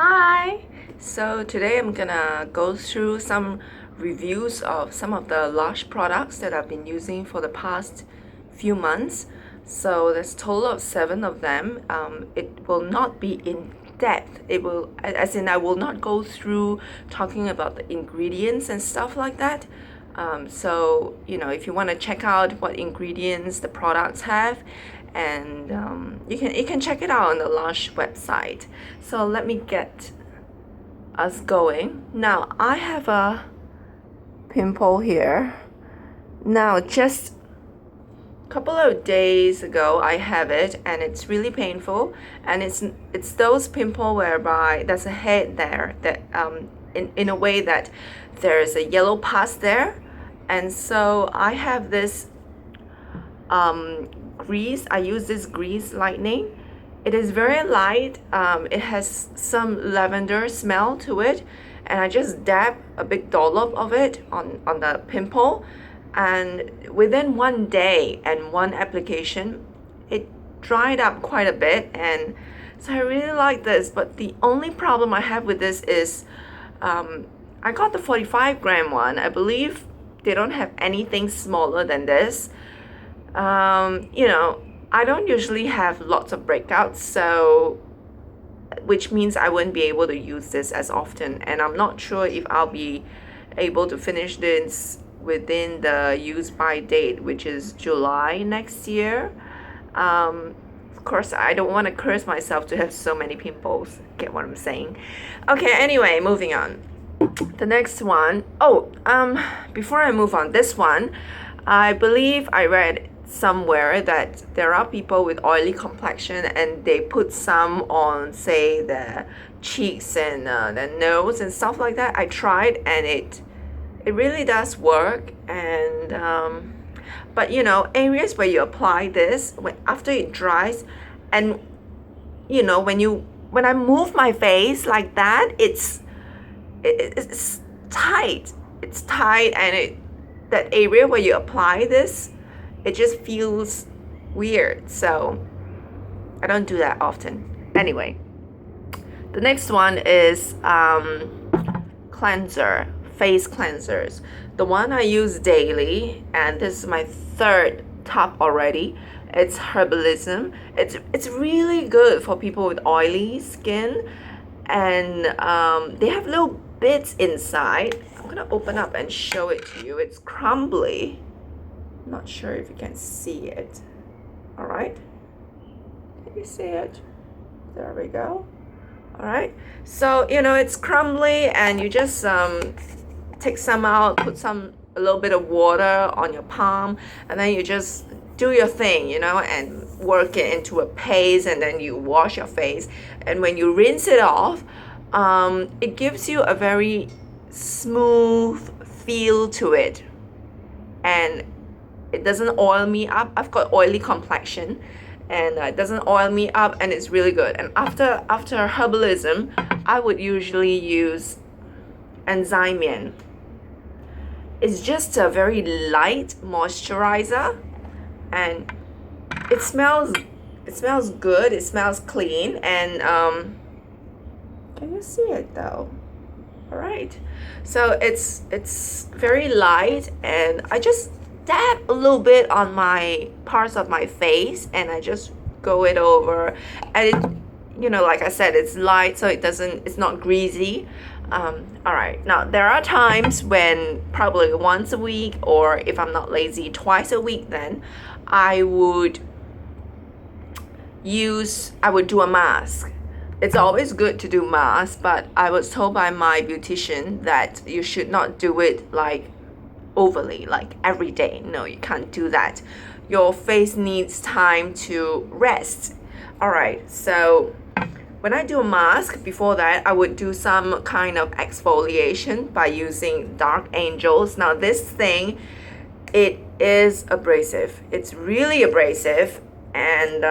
Hi! So today I'm gonna go through some reviews of some of the Lush products that I've been using for the past few months. So there's a total of 7 of them. It will not be in depth. It will, as in I will not go through talking about the ingredients and stuff like that. So if you want to check out what ingredients the products have, and you can check it out on the Lush website. So let me get us going. Now I have a pimple here. Now just a couple of days ago I have it, and it's really painful, and it's those pimple whereby there's a head there that in a way that there's a yellow pus there, and so I have this grease. I use this grease lightning. It is very light. It has some lavender smell to it, and I just dab a big dollop of it on the pimple, and within one day and one application it dried up quite a bit. And so I really like this, but the only problem I have with this is I got the 45-gram one. I believe they don't have anything smaller than this. I don't usually have lots of breakouts, so which means I wouldn't be able to use this as often, and I'm not sure if I'll be able to finish this within the use by date, which is July next year. Of course, I don't want to curse myself to have so many pimples. Get what I'm saying? Okay, anyway, moving on. The next one, before I move on, this one, I believe I read somewhere that there are people with oily complexion, and they put some on, say, the cheeks and the nose and stuff like that. I tried, and it really does work. And but areas where you apply this, after it dries, and when I move my face like that, it's tight. It's tight, and that area where you apply this, it just feels weird. So I don't do that often. Anyway, the next one is cleanser, face cleansers. The one I use daily, and this is my third tub already. It's Herbalism. It's really good for people with oily skin, and they have little bits inside. I'm gonna open up and show it to you. It's crumbly. Not sure if you can see it. All right, can you see it? There we go. All right, so it's crumbly, and you just take some out, put a little bit of water on your palm, and then you just do your thing, and work it into a paste, and then you wash your face. And when you rinse it off, it gives you a very smooth feel to it, and it doesn't oil me up. I've got oily complexion, and it doesn't oil me up, and it's really good. And after Herbalism, I would usually use Enzymion. It's just a very light moisturizer, and it smells good. It smells clean, and can you see it though? All right, so it's very light, and I just dab a little bit on my parts of my face, and I just go it over, and it, like I said, it's light, so it's not greasy. All right, now there are times when probably once a week, or if I'm not lazy, twice a week, then I would do a mask. It's always good to do mask, but I was told by my beautician that you should not do it like overly, like every day. No, you can't do that. Your face needs time to rest. All right, so when I do a mask, before that I would do some kind of exfoliation by using Dark Angels. Now this thing, it is abrasive. It's really abrasive, and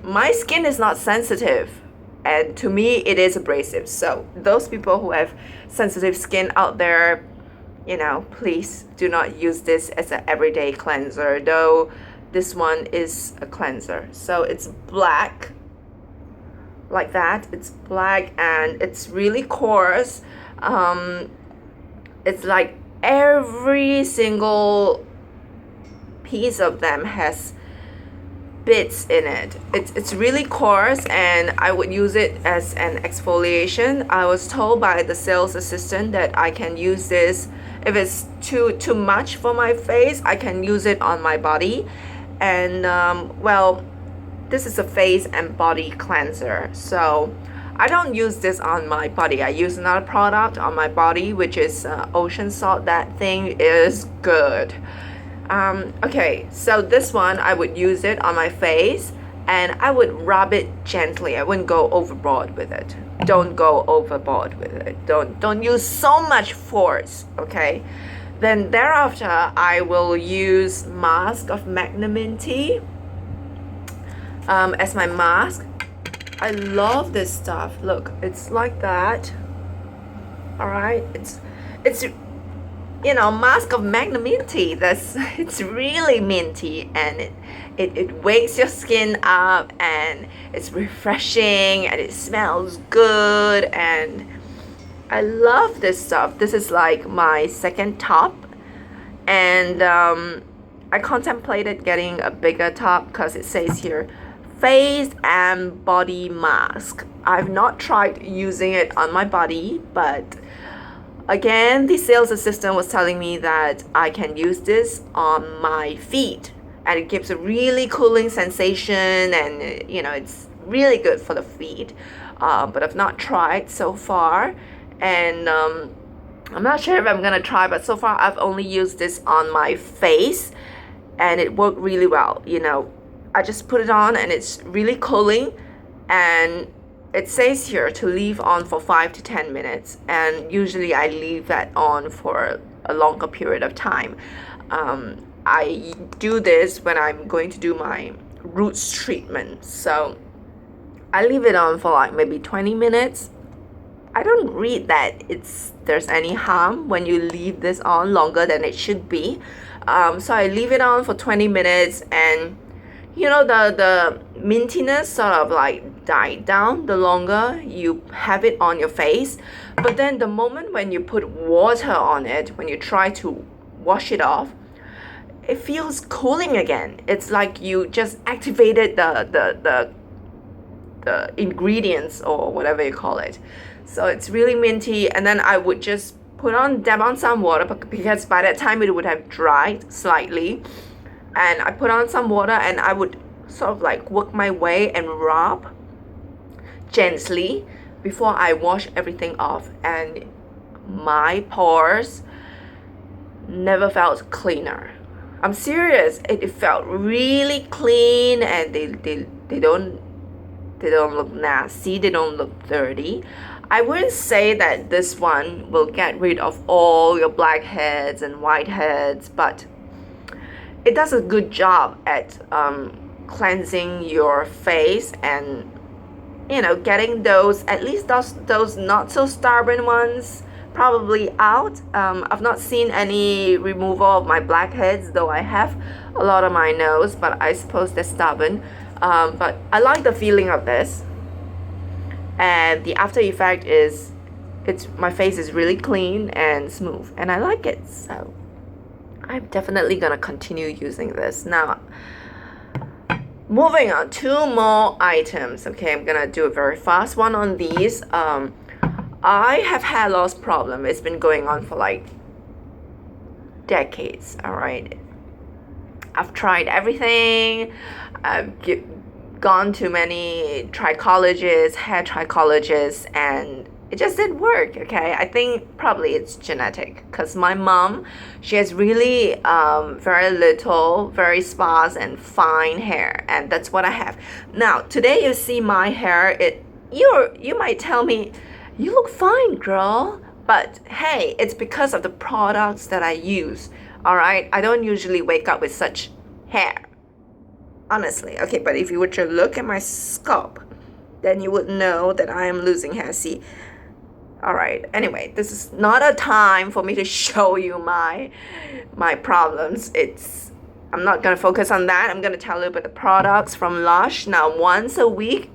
my skin is not sensitive, and to me it is abrasive. So those people who have sensitive skin out there, please do not use this as an everyday cleanser, though this one is a cleanser. So it's black like that. It's black and it's really coarse. It's like every single piece of them has bits in it. It's really coarse, and I would use it as an exfoliation. I was told by the sales assistant that I can use this if it's too much for my face. I can use it on my body, and well, this is a face and body cleanser, so I don't use this on my body. I use another product on my body, which is ocean salt. That thing is good. Okay, so this one I would use it on my face, and I would rub it gently. I wouldn't go overboard with it. Don't go overboard with it. Don't use so much force, okay? Then thereafter, I will use mask of Magniminty as my mask. I love this stuff. Look, it's like that. All right, it's you know, mask of Magniminty. It's really minty, and it wakes your skin up, and it's refreshing, and it smells good, and I love this stuff. This is like my second top, and I contemplated getting a bigger top because it says here face and body mask. I've not tried using it on my body, but again, the sales assistant was telling me that I can use this on my feet, and it gives a really cooling sensation, and you know, it's really good for the feet. But I've not tried so far, and I'm not sure if I'm gonna try, but so far I've only used this on my face, and it worked really well. You know, I just put it on, and it's really cooling, and it says here to leave on for 5 to 10 minutes, and usually I leave that on for a longer period of time. I do this when I'm going to do my roots treatment, so I leave it on for like maybe 20 minutes. I don't read that there's any harm when you leave this on longer than it should be. So I leave it on for 20 minutes, and you know, the mintiness sort of like died down the longer you have it on your face. But then the moment when you put water on it, when you try to wash it off, it feels cooling again. It's like you just activated the ingredients, or whatever you call it. So it's really minty. And then I would just dab on some water, because by that time it would have dried slightly. And I put on some water, and I would sort of like work my way and rub gently before I wash everything off. And my pores never felt cleaner. I'm serious. It felt really clean, and they don't look nasty. They don't look dirty. I wouldn't say that this one will get rid of all your blackheads and whiteheads, but it does a good job at cleansing your face, and you know, getting those, at least those not so stubborn ones, probably out. I've not seen any removal of my blackheads, though I have a lot on my nose, but I suppose they're stubborn. But I like the feeling of this, and the after effect is my face is really clean and smooth, and I like it. So I'm definitely gonna continue using this. Now, moving on, 2 more items. Okay, I'm gonna do a very fast one on these. I have hair loss problem. It's been going on for like decades. All right, I've tried everything. I've gone to many trichologists, hair trichologists, and it just didn't work. Okay, I think probably it's genetic, because my mom, she has really very little, very sparse and fine hair, and that's what I have. Now today you see my hair, you might tell me, you look fine, girl, but hey, it's because of the products that I use. All right, I don't usually wake up with such hair, honestly. Okay, but if you were to look at my scalp, then you would know that I am losing hair. See. All right, anyway, this is not a time for me to show you my problems. I'm not gonna focus on that. I'm gonna tell you about the products from Lush. Now, once a week,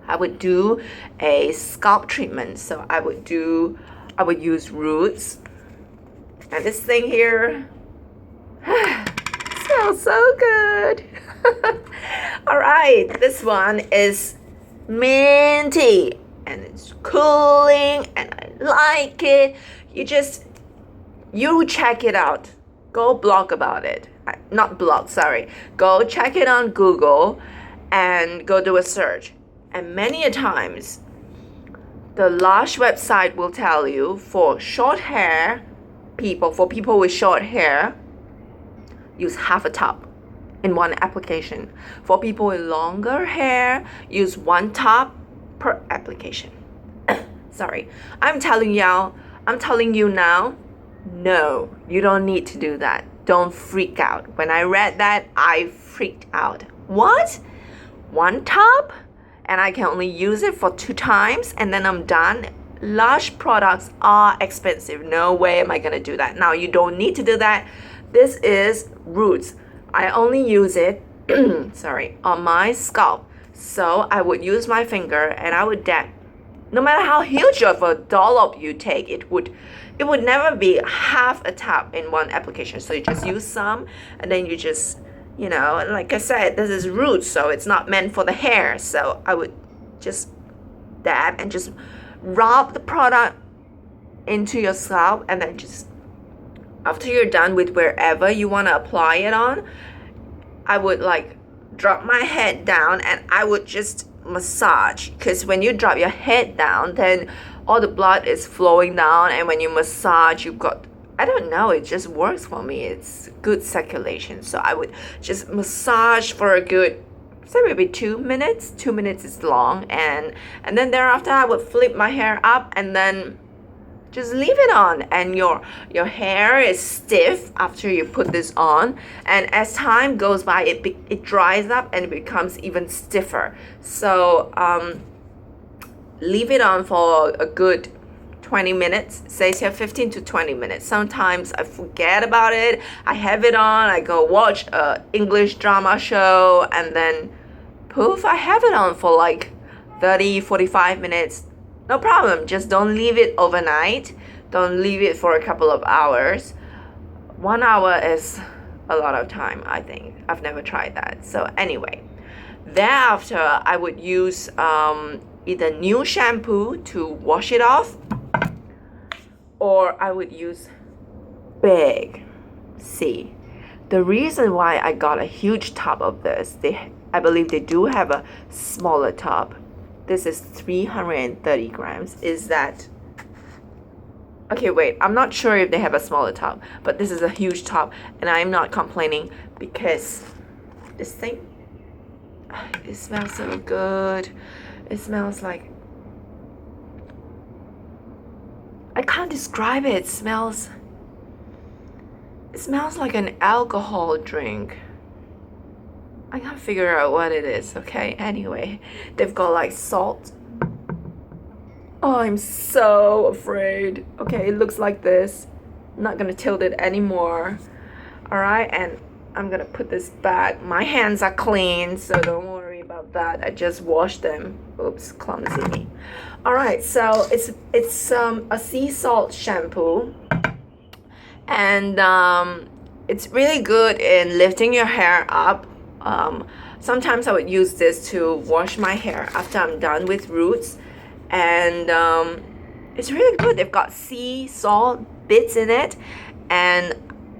I would do a scalp treatment. So I would use roots. And this thing here smells so good. All right, this one is minty and it's cooling and I like it. You check it out. Go blog about it. Not blog, sorry. Go check it on Google and go do a search. And many a times, the Lush website will tell you for short hair people, for people with short hair, use half a tub in one application. For people with longer hair, use 1 tub per application. Sorry. I'm telling you now, no, you don't need to do that. Don't freak out. When I read that, I freaked out. What? 1 tub? And I can only use it for 2 times and then I'm done? Lush products are expensive. No way am I gonna do that. Now, you don't need to do that. This is roots. I only use it, on my scalp. So I would use my finger and I would dab. No matter how huge of a dollop you take, it would never be half a tub in one application. So you just use some and then you just, like I said, this is roots, so it's not meant for the hair. So I would just dab and just rub the product into your scalp and then just, after you're done with wherever you want to apply it on, I would drop my head down and I would just massage, because when you drop your head down, then all the blood is flowing down, and when you massage, you've got, I don't know, it just works for me. It's good circulation. So I would just massage for a good, say maybe 2 minutes. 2 minutes is long, and then thereafter I would flip my hair up and then just leave it on, and your hair is stiff after you put this on, and as time goes by it dries up and it becomes even stiffer. So leave it on for a good 20 minutes. Says here 15 to 20 minutes. Sometimes I forget about it. I have it on, I go watch a English drama show, and then poof, I have it on for 30-45 minutes. No problem. Just don't leave it overnight. Don't leave it for a couple of hours. 1 hour is a lot of time, I think. I've never tried that. So anyway, thereafter I would use either new shampoo to wash it off, or I would use big. See, the reason why I got a huge tub of this, I believe they do have a smaller tub. This is 330 grams. Is that... Okay, wait. I'm not sure if they have a smaller tub, but this is a huge tub, and I'm not complaining because this thing, it smells so good. It smells like... I can't describe it. It smells like an alcohol drink. I can't figure out what it is, okay? Anyway, they've got salt. Oh, I'm so afraid. Okay, it looks like this. I'm not gonna tilt it anymore. Alright, and I'm gonna put this back. My hands are clean, so don't worry about that. I just washed them. Oops, clumsy me. Alright, so it's a sea salt shampoo. And it's really good in lifting your hair up. Sometimes I would use this to wash my hair after I'm done with roots, and it's really good. They've got sea salt bits in it, and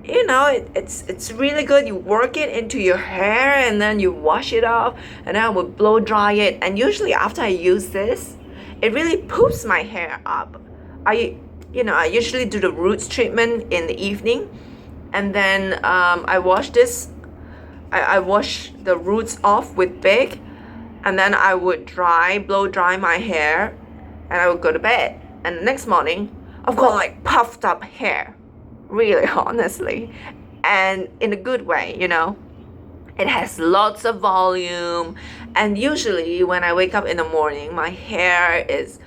it's really good. You work it into your hair and then you wash it off, and then I would blow dry it. And usually after I use this, it really poops my hair up. I usually do the roots treatment in the evening, and then I wash this. I wash the roots off with Big, and then I would blow dry my hair, and I would go to bed. And the next morning, I've got puffed up hair, really, honestly, and in a good way, It has lots of volume, and usually when I wake up in the morning, my hair is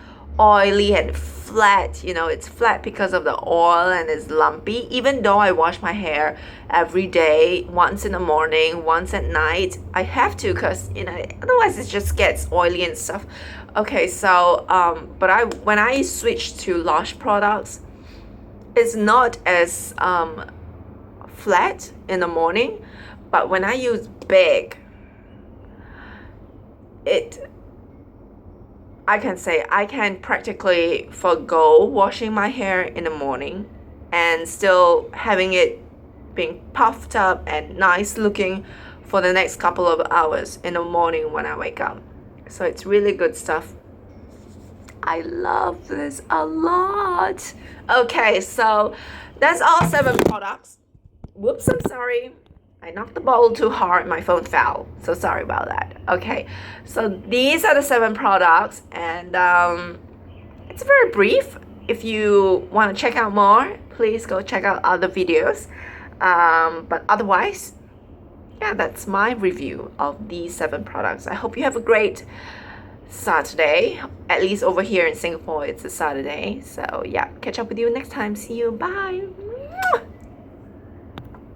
oily and flat. You know, it's flat because of the oil and it's lumpy. Even though I wash my hair every day, once in the morning, once at night, I have to, because you know, otherwise it just gets oily and stuff. Okay, so but when I switch to Lush products, it's not as flat in the morning, but when I use big, I can say I can practically forgo washing my hair in the morning and still having it being puffed up and nice looking for the next couple of hours in the morning when I wake up. So it's really good stuff. I love this a lot. Okay, so that's all 7 products. Whoops, I'm sorry. I knocked the bowl too hard, my phone fell. So sorry about that. Okay, so these are the 7 products, and it's very brief. If you want to check out more, please go check out other videos. But otherwise, yeah, that's my review of these 7 products. I hope you have a great Saturday. At least over here in Singapore, it's a Saturday. So yeah, catch up with you next time. See you. Bye.